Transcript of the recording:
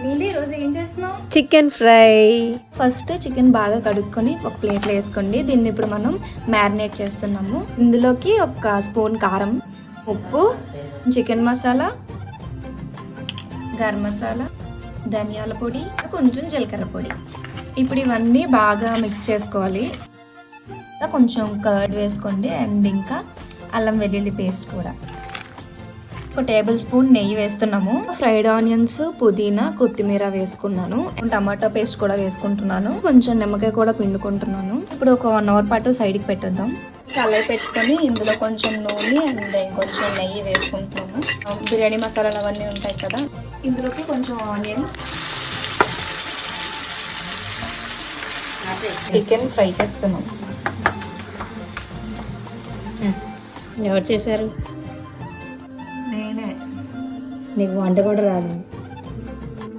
నీళ్ళు రోజు ఏం చేస్తున్నావు? Chicken fry. ఫస్ట్ చికెన్ బాగా కడుక్కొని ఒక ప్లేట్లో వేసుకోండి. దీన్ని ఇప్పుడు మనం మ్యారినేట్ చేస్తున్నాము. ఇందులోకి ఒక స్పూన్ కారం, ఉప్పు, చికెన్ మసాలా, గరం మసాలా, ధనియాల పొడి, కొంచెం జీలకర్ర పొడి. ఇప్పుడు ఇవన్నీ బాగా మిక్స్ చేసుకోవాలి. కొంచెం కర్డ్ వేసుకోండి అండ్ ఇంకా అల్లం వెల్లుల్లి పేస్ట్ కూడా. ఒక టేబుల్ స్పూన్ నెయ్యి వేస్తున్నాము. ఫ్రైడ్ ఆనియన్స్, పుదీనా, కొత్తిమీర వేసుకున్నాను. టమాటో పేస్ట్ కూడా వేసుకుంటున్నాను. కొంచెం నిమ్మకాయ కూడా పిండుకుంటున్నాను. ఇప్పుడు ఒక 1 అవర్ పాటు సైడ్కి పెట్టేద్దాం. చల్లగా పెట్టుకొని ఇందులో కొంచెం నూనె అండ్ కొంచెం నెయ్యి వేసుకుంటున్నాము. బిర్యానీ మసాలాలు అవన్నీ ఉంటాయి కదా, ఇందులోకి కొంచెం ఆనియన్స్, చికెన్ ఫ్రై చేస్తున్నాం. ఎవరు చేశారు? నేనే. నీకు వంట కూడా రాదు.